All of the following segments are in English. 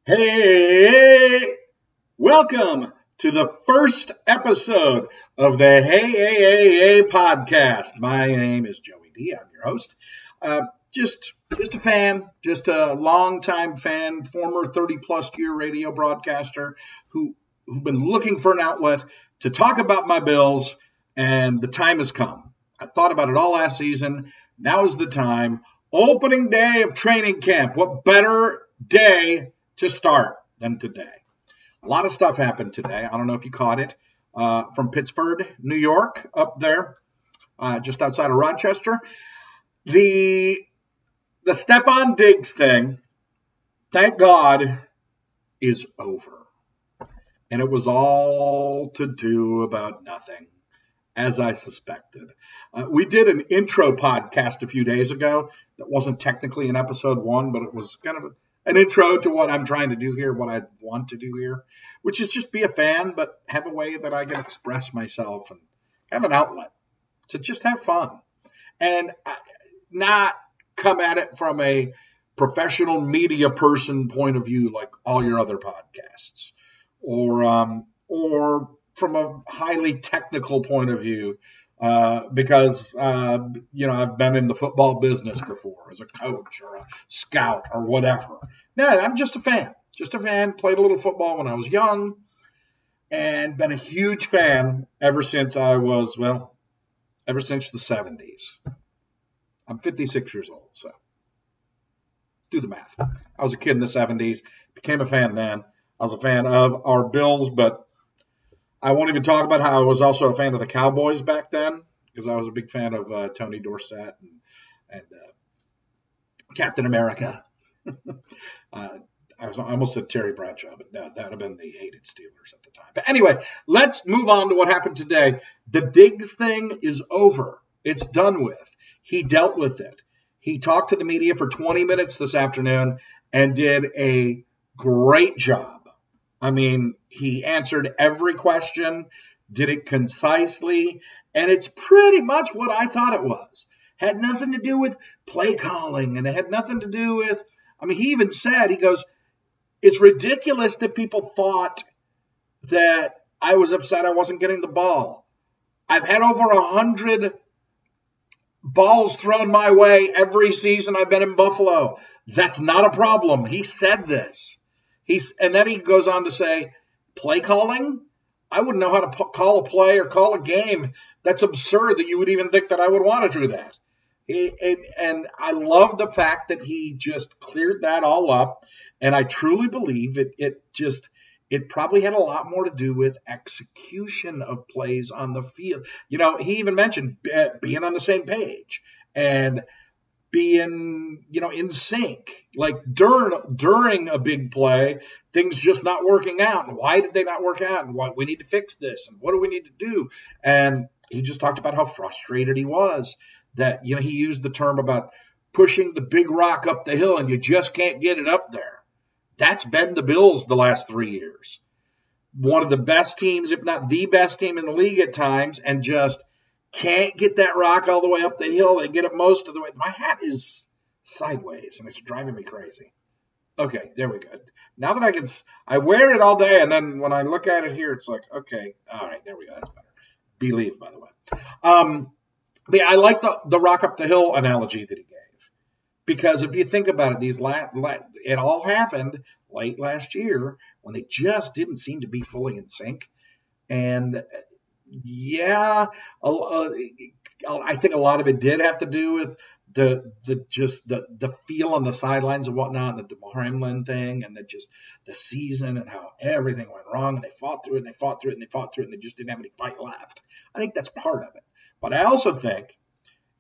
Hey, welcome to the first episode of the Hey podcast. My name is Joey D. I'm your host. Uh, just a fan, just a longtime fan, former 30-plus year radio broadcaster who've been looking for an outlet to talk about my Bills, and the time has come. I thought about it all last season. Now is the time. Opening day of training camp. What better day to start than today? A lot of stuff happened today. I don't know if you caught it. From Pittsburgh, New York, up there, just outside of Rochester. The Stefon Diggs thing, thank God, is over. And it was all to do about nothing, as I suspected. We did an intro podcast a few days ago that wasn't technically in episode 1, but it was kind of an intro to what I'm trying to do here, what I want to do here, which is just be a fan, but have a way that I can express myself and have an outlet to just have fun and not come at it from a professional media person point of view like all your other podcasts, or from a highly technical point of view, because I've been in the football business before as a coach or a scout or whatever. No, I'm just a fan. Just a fan. Played a little football when I was young, and been a huge fan ever since ever since the 70s. I'm 56 years old, so do the math. I was a kid in the 70s, became a fan then. I was a fan of our Bills, but I won't even talk about how I was also a fan of the Cowboys back then, because I was a big fan of Tony Dorsett and Captain America. I almost said Terry Bradshaw, but no, that would have been the hated Steelers at the time. But anyway, let's move on to what happened today. The Diggs thing is over. It's done with. He dealt with it. He talked to the media for 20 minutes this afternoon and did a great job. I mean, he answered every question, did it concisely, and it's pretty much what I thought it was. Had nothing to do with play calling, and it had nothing to do with, he even said, he goes, it's ridiculous that people thought that I was upset I wasn't getting the ball. I've had over 100 balls thrown my way every season I've been in Buffalo. That's not a problem. He said this. And then he goes on to say, play calling? I wouldn't know how to call a play or call a game. That's absurd that you would even think that I would want to do that. And I love the fact that he just cleared that all up. And I truly believe it probably had a lot more to do with execution of plays on the field. He even mentioned being on the same page and being, in sync, like during a big play, things just not working out. And why did they not work out? And what we need to fix this. And what do we need to do? And he just talked about how frustrated he was that, he used the term about pushing the big rock up the hill and you just can't get it up there. That's been the Bills the last 3 years. One of the best teams, if not the best team in the league at times, and just can't get that rock all the way up the hill. They get it most of the way. My hat is sideways, and it's driving me crazy. Okay, there we go. Now that I wear it all day, and then when I look at it here, it's like, okay, all right, there we go. That's better. Believe, by the way. But yeah, I like the rock up the hill analogy that he gave, because if you think about it, it all happened late last year when they just didn't seem to be fully in sync, and yeah, I think a lot of it did have to do with the feel on the sidelines and whatnot, the Damar Hamlin thing, and the season and how everything went wrong, and they fought through it, and they fought through it, and they fought through it, and they just didn't have any fight left. I think that's part of it. But I also think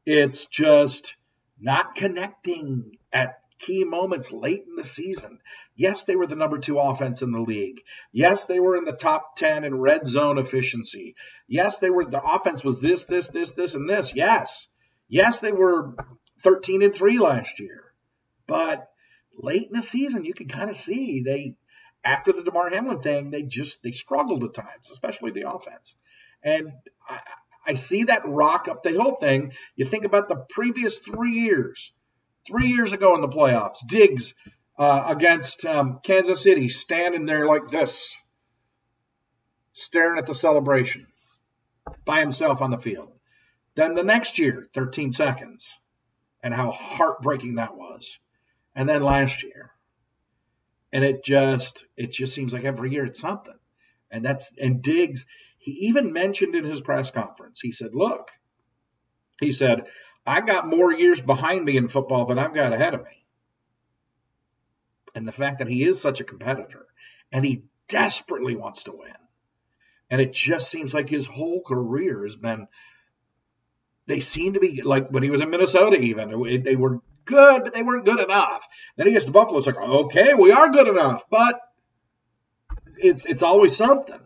it's just not connecting at key moments late in the season. Yes, they were the number 2 offense in the league. Yes, they were in the top 10 in red zone efficiency. Yes, the offense was this, and this. Yes, they were 13-3 last year. But late in the season, you can kind of see after the Damar Hamlin thing, they struggled at times, especially the offense. And I see that rock up the hill thing. You think about the previous 3 years. 3 years ago in the playoffs, Diggs against Kansas City, standing there like this, staring at the celebration by himself on the field. Then the next year, 13 seconds, and how heartbreaking that was. And then last year. And it just seems like every year it's something. And Diggs, he even mentioned in his press conference, he said, look, he said, I got more years behind me in football than I've got ahead of me. And the fact that he is such a competitor and he desperately wants to win. And it just seems like his whole career has been, they seem to be like when he was in Minnesota even, they were good, but they weren't good enough. Then he gets to Buffalo, it's like, okay, we are good enough, but it's always something.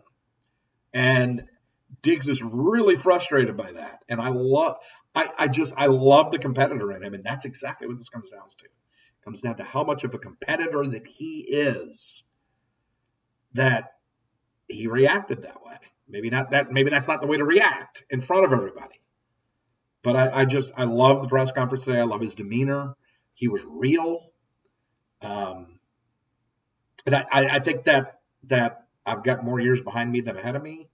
And Diggs is really frustrated by that. And I love the competitor in him, and that's exactly what this comes down to. It comes down to how much of a competitor that he is, that he reacted that way. Maybe that's not the way to react in front of everybody. But I love the press conference today. I love his demeanor. He was real. And I think that I've got more years behind me than ahead of me.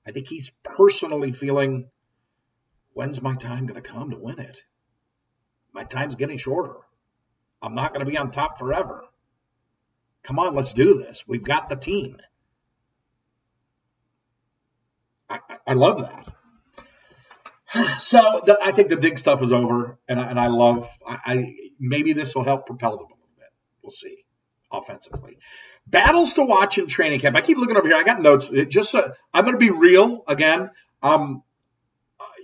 I think he's personally feeling, when's my time going to come to win it? My time's getting shorter. I'm not going to be on top forever. Come on, let's do this. We've got the team. I love that. So I think the Diggs stuff is over, and I love. Maybe this will help propel them a little bit. We'll see. Offensively, battles to watch in training camp. I keep looking over here. I got notes. I'm going to be real again.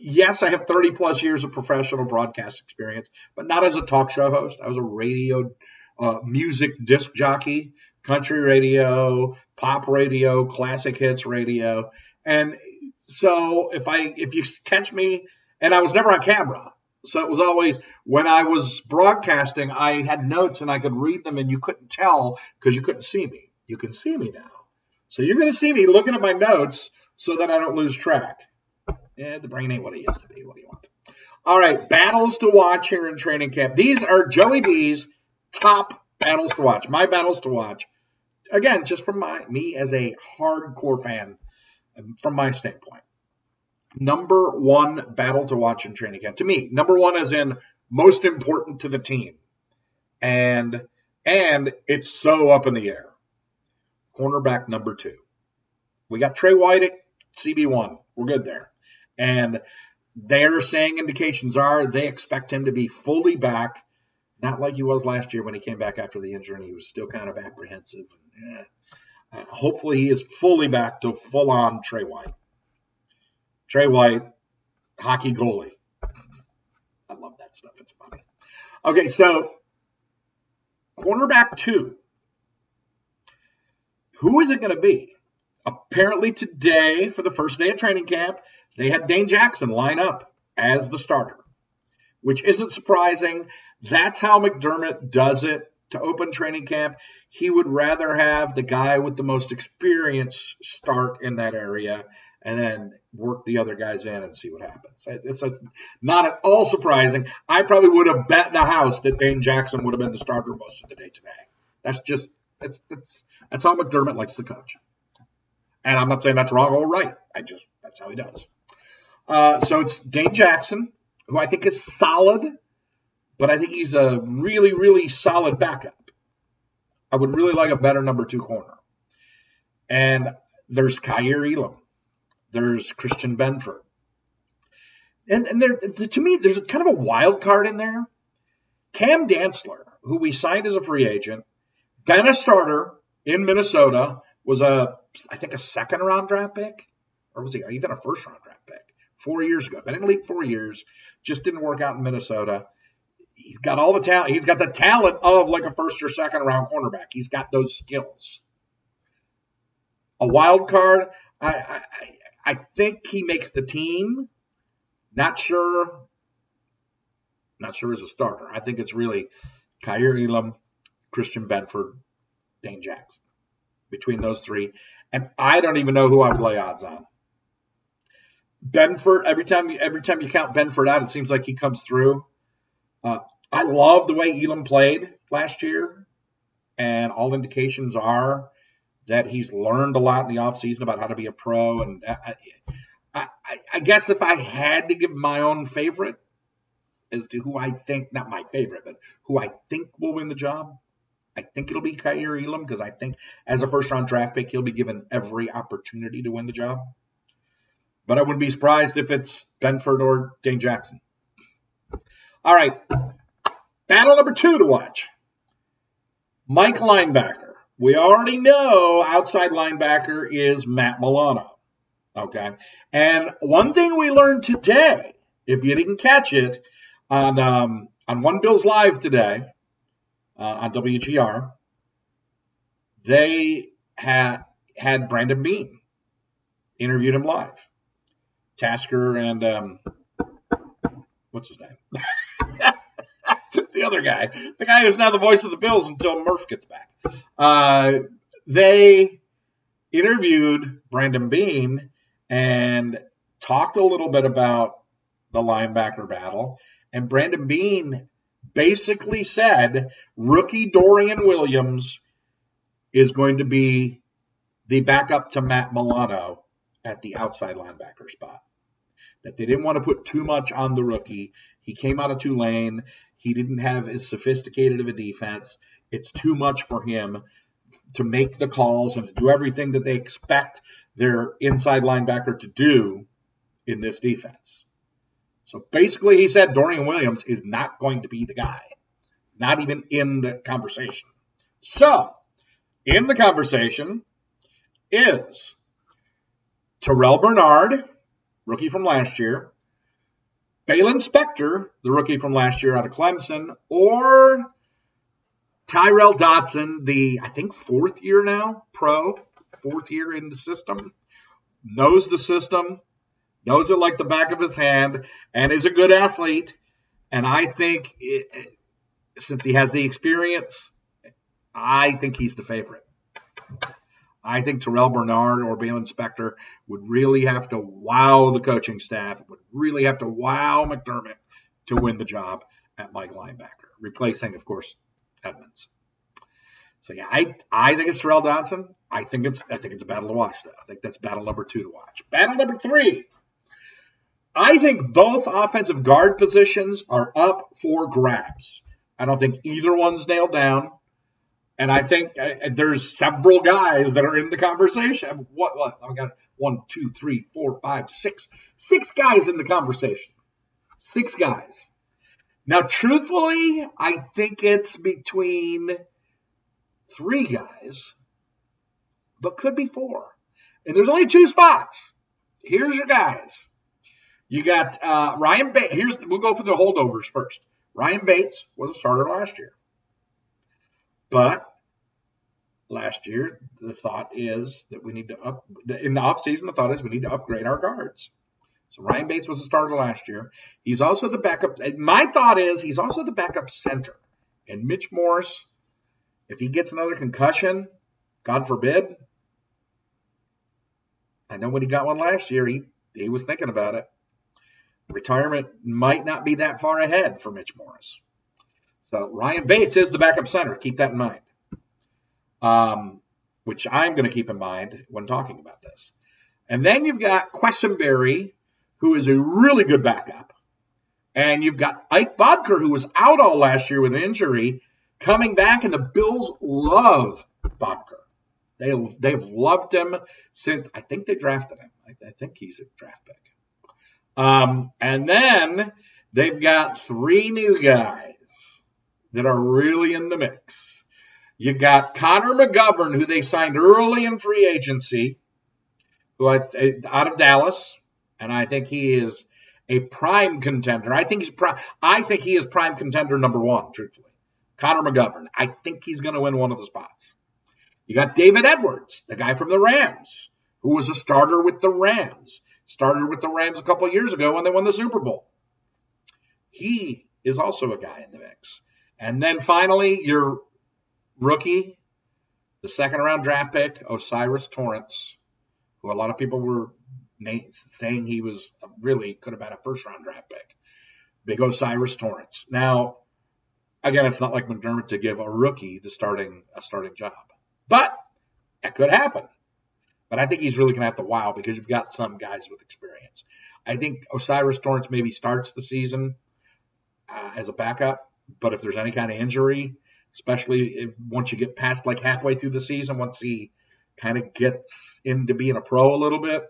Yes, I have 30 plus years of professional broadcast experience, but not as a talk show host. I was a radio music disc jockey, country radio, pop radio, classic hits radio, and so if you catch me, and I was never on camera, so it was always when I was broadcasting, I had notes and I could read them, and you couldn't tell because you couldn't see me. You can see me now, so you're going to see me looking at my notes so that I don't lose track. Yeah, the brain ain't what it used to be. What do you want? All right, battles to watch here in training camp. These are Joey B's top battles to watch. My battles to watch. Again, just from me as a hardcore fan. From my standpoint, number one battle to watch in training camp, to me, number one as in most important to the team, and it's so up in the air. Cornerback number 2. We got Trey White at CB1. We're good there. And they're saying indications are they expect him to be fully back, not like he was last year when he came back after the injury and he was still kind of apprehensive. Hopefully he is fully back to full-on Trey White. Trey White, hockey goalie. I love that stuff. It's funny. Okay, so cornerback 2. Who is it going to be? Apparently today, for the first day of training camp, they had Dane Jackson line up as the starter, which isn't surprising. That's how McDermott does it. To open training camp, he would rather have the guy with the most experience start in that area and then work the other guys in and see what happens. It's not at all surprising. I probably would have bet the house that Dane Jackson would have been the starter most of the day today. That's how McDermott likes to coach. And I'm not saying that's wrong or right. That's how he does. So it's Dane Jackson, who I think is solid. But I think he's a really, really solid backup. I would really like a better number 2 corner. And there's Kaiir Elam. There's Christian Benford. And to me, there's kind of a wild card in there. Cam Dantzler, who we signed as a free agent, been a starter in Minnesota, was I think a second-round draft pick. Or was he even a first-round draft pick? 4 years ago. Been in the league 4 years. Just didn't work out in Minnesota. He's got all the talent. He's got the talent of like a first or second round cornerback. He's got those skills. A wild card, I think he makes the team. Not sure as a starter. I think it's really Kaiir Elam, Christian Benford, Dane Jackson. Between those 3. And I don't even know who I would lay odds on. Benford, every time you count Benford out, it seems like he comes through. I love the way Elam played last year. and all indications are that he's learned a lot in the offseason about how to be a pro. And I guess if I had to give my own favorite as to who I think, not my favorite, but who I think will win the job, I think it'll be Kaiir Elam, because I think as a first-round draft pick, he'll be given every opportunity to win the job. But I wouldn't be surprised if it's Benford or Dane Jackson. All right, battle number 2 to watch. Mike linebacker. We already know outside linebacker is Matt Milano. Okay. And one thing we learned today, if you didn't catch it, on One Bills Live today on WGR, they had Brandon Beane, interviewed him live. Tasker and what's his name? The other guy, the guy who's now the voice of the Bills until Murph gets back. They interviewed Brandon Beane and talked a little bit about the linebacker battle. And Brandon Beane basically said rookie Dorian Williams is going to be the backup to Matt Milano at the outside linebacker spot. That they didn't want to put too much on the rookie. He came out of Tulane. He didn't have as sophisticated of a defense. It's too much for him to make the calls and to do everything that they expect their inside linebacker to do in this defense. So basically he said Dorian Williams is not going to be the guy, not even in the conversation. So in the conversation is Terrell Bernard, rookie from last year, Baylon Spector, the rookie from last year out of Clemson, or Tyrel Dodson, the, I think, 4th year now, pro, 4th year in the system, knows the system, knows it like the back of his hand, and is a good athlete. And I think, since he has the experience, I think he's the favorite. I think Terrell Bernard or Baylon Spector would really have to wow the coaching staff, would really have to wow McDermott to win the job at Mike linebacker, replacing, of course, Edmonds. So yeah, I think it's Terrell Dodson. I think it's a battle to watch, though. I think that's battle number 2 to watch. Battle number 3. I think both offensive guard positions are up for grabs. I don't think either one's nailed down. And I think there's several guys that are in the conversation. What? I've got 1, 2, 3, 4, 5, 6. 6 guys in the conversation. 6 guys. Now, truthfully, I think it's between 3 guys, but could be 4. And there's only 2 spots. Here's your guys. You got Ryan Bates. We'll go for the holdovers first. Ryan Bates was a starter last year. But last year, the thought is that we need to in the offseason, the thought is we need to upgrade our guards. So Ryan Bates was a starter last year. He's also the backup. My thought is he's also the backup center. And Mitch Morse, if he gets another concussion, God forbid, I know when he got one last year, he was thinking about it. Retirement might not be that far ahead for Mitch Morse. So Ryan Bates is the backup center. Keep that in mind, which I'm going to keep in mind when talking about this. And then you've got Quessenberry, who is a really good backup. And you've got Ike Bodker, who was out all last year with an injury, coming back, and the Bills love Bodker. They've loved him since, I think they drafted him. I think he's a draft pick. And then they've got 3 new guys that are really in the mix. You got Connor McGovern, who they signed early in free agency, who out of Dallas, and I think he is a prime contender. I think he is prime contender number 1, truthfully. Connor McGovern. I think he's going to win one of the spots. You got David Edwards, the guy from the Rams, who was a starter with the Rams. Started with the Rams a couple of years ago when they won the Super Bowl. He is also a guy in the mix. And then finally, your rookie, the second-round draft pick, O'Cyrus Torrence, who a lot of people were saying he was really could have been a first-round draft pick. Big O'Cyrus Torrence. Now, Again, it's not like McDermott to give a rookie a starting job, but that could happen. But I think he's really going to have to wow because you've got some guys with experience. I think O'Cyrus Torrence maybe starts the season as a backup, but if there's any kind of injury, especially once you get past like halfway through the season, once he kind of gets into being a pro a little bit,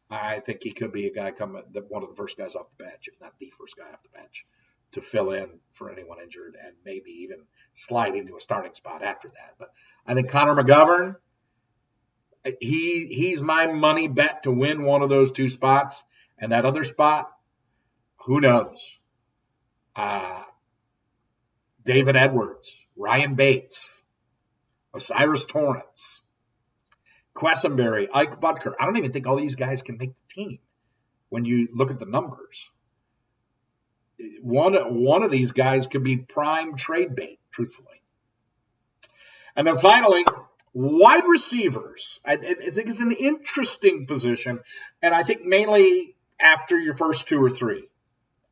I think he could be a guy one of the first guys off the bench, if not the first guy off the bench, to fill in for anyone injured and maybe even slide into a starting spot after that. But I think Connor McGovern, he's my money bet to win one of those two spots. And that other spot, who knows? David Edwards, Ryan Bates, O'Cyrus Torrence, Quessenberry, Ike Butker. I don't even think all these guys can make the team when you look at the numbers. One of these guys could be prime trade bait, truthfully. And then finally, wide receivers. I think it's an interesting position, and I think mainly after your first two or three.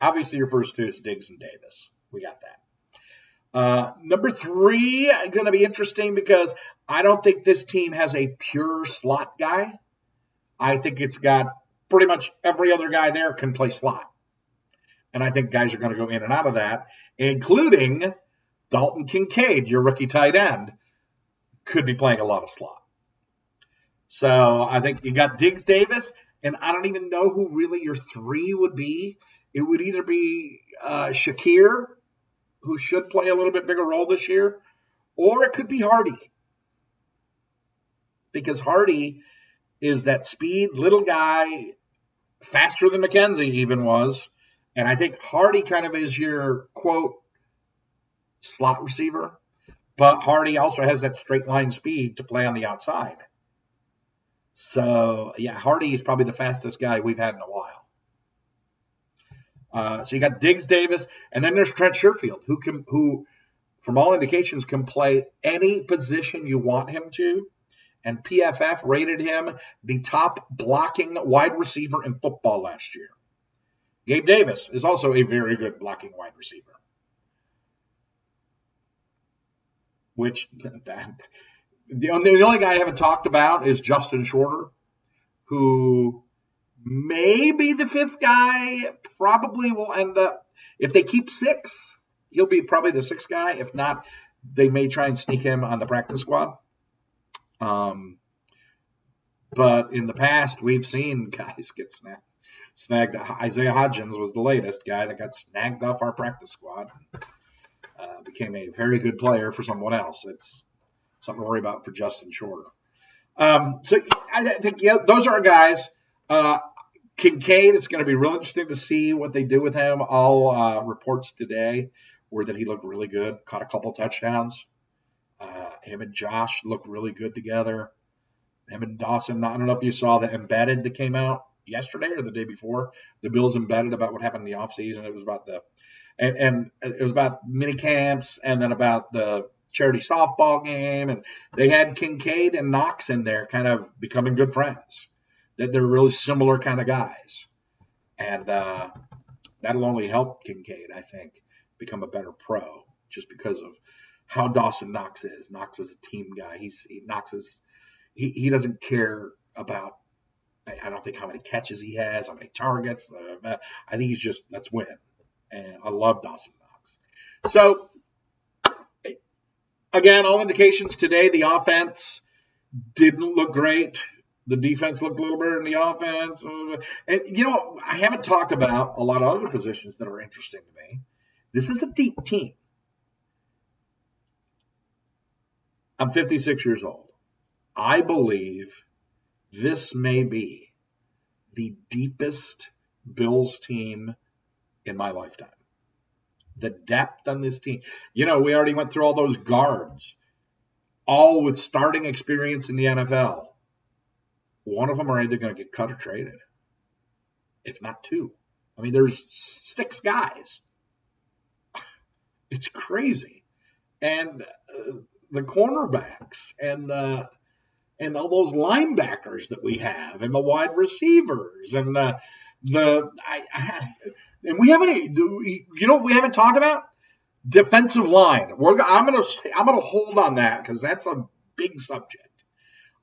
Obviously, your first two is Diggs and Davis. We got that. Number three is going to be interesting because I don't think this team has a pure slot guy. I think it's got pretty much every other guy there can play slot. And I think guys are going to go in and out of that, including Dalton Kincaid, your rookie tight end, could be playing a lot of slot. So I think you got Diggs, Davis, and I don't even know who really your three would be. It would either be Shakir, who should play a little bit bigger role this year, or it could be Hardy. Because Hardy is that speed, little guy, faster than McKenzie even was. And I think Hardy kind of is your, quote, slot receiver. But Hardy also has that straight line speed to play on the outside. So, yeah, Hardy is probably the fastest guy we've had in a while. So you got Diggs, Davis, and then there's Trent Sherfield, who, from all indications, can play any position you want him to. And PFF rated him the top blocking wide receiver in football last year. Gabe Davis is also a very good blocking wide receiver. Which the only guy I haven't talked about is Justin Shorter, who may be the fifth guy, probably will end up, if they keep six, he'll be probably the sixth guy. If not, they may try and sneak him on the practice squad. But in the past, we've seen guys get snagged. Isaiah Hodgins was the latest guy that got snagged off our practice squad. Became a very good player for someone else. It's something to worry about for Justin Shorter. So I think those are our guys. Kincaid, it's going to be real interesting to see what they do with him. All reports today were that he looked really good, caught a couple touchdowns. Him and Josh looked really good together. Him and Dawson, I don't know if you saw the embedded that came out yesterday or the day before. The Bills embedded about what happened in the offseason. It was about and it was about mini camps and then about the charity softball game. And they had Kincaid and Knox in there kind of becoming good friends. That they're really similar kind of guys. And that'll only help Kincaid, I think, become a better pro just because of how Dawson Knox is. Knox is a team guy. He doesn't care about, I don't think how many catches he has, how many targets. I think he's just, let's win. And I love Dawson Knox. So, again, all indications today, the offense didn't look great. The defense looked a little better than the offense. And, I haven't talked about a lot of other positions that are interesting to me. This is a deep team. I'm 56 years old. I believe this may be the deepest Bills team in my lifetime. The depth on this team. We already went through all those guards, all with starting experience in the NFL. One of them are either going to get cut or traded, if not two. I mean, there's 6 guys. It's crazy. And the cornerbacks and all those linebackers that we have and the wide receivers and and we haven't, what we haven't talked about? Defensive line. I'm gonna hold on that because that's a big subject.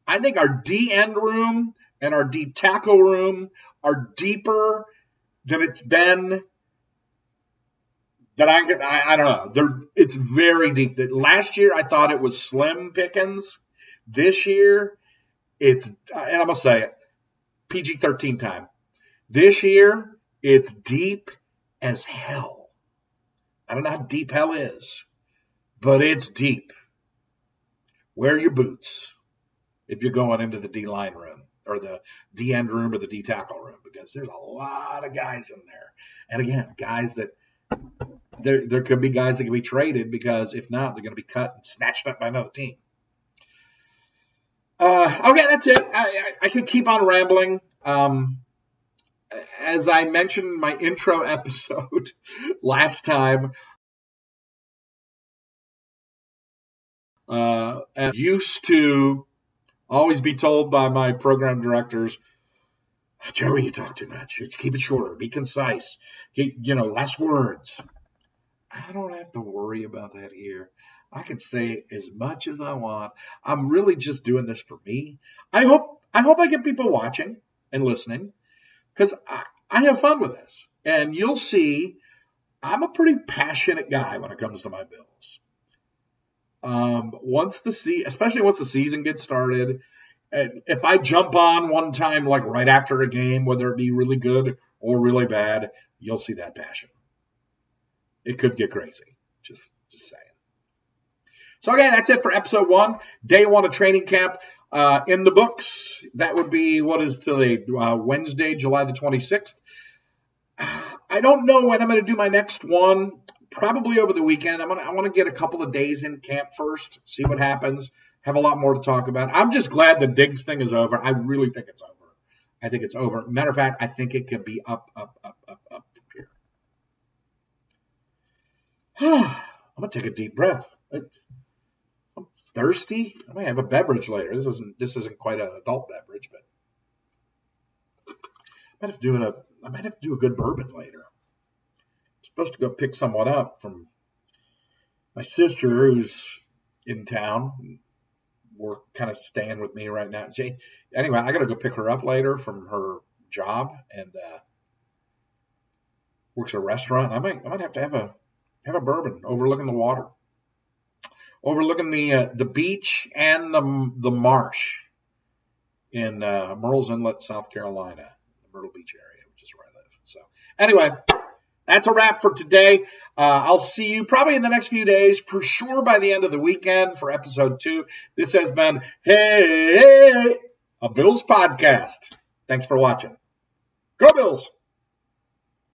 I think our D end room and our D tackle room are deeper than it's been. That I don't know. It's very deep. Last year I thought it was slim pickings. This year it's, and I'm gonna say it, PG-13 time. This year it's deep as hell. I don't know how deep hell is, but it's deep. Wear your boots if you're going into the D line room or the D end room or the D tackle room, because there's a lot of guys in there. And again, guys that there could be guys that can be traded, because if not, they're going to be cut and snatched up by another team. Okay, that's it. I could keep on rambling. As I mentioned in my intro episode last time, I used to always be told by my program directors, Joey, you talk too much. Keep it shorter. Be concise. Less words. I don't have to worry about that here. I can say as much as I want. I'm really just doing this for me. I hope I get people watching and listening, because I have fun with this. And you'll see I'm a pretty passionate guy when it comes to my Bills. Especially once the season gets started, if I jump on one time, like right after a game, whether it be really good or really bad, you'll see that passion. It could get crazy. Just saying. So, again, that's it for episode 1. Day 1 of training camp in the books. That would be, what is today? Wednesday, July the 26th. I don't know when I'm going to do my next one. Probably over the weekend. I want to get a couple of days in camp first, see what happens. Have a lot more to talk about. I'm just glad the Diggs thing is over. I really think it's over. I think it's over. Matter of fact, I think it could be up from here. I'm going to take a deep breath. I'm thirsty. I might have a beverage later. This isn't quite an adult beverage, but I might have to do a good bourbon later. I'm supposed to go pick someone up from my sister who's in town. We're kind of staying with me right now. Anyway, I got to go pick her up later from her job, and works at a restaurant. I might have to have a bourbon overlooking the water, overlooking the beach and the marsh in Murrells Inlet, South Carolina, the Myrtle Beach area, which is where I live. So anyway, that's a wrap for today. I'll see you probably in the next few days, for sure by the end of the weekend, for episode 2. This has been a Bills podcast. Thanks for watching. Go Bills!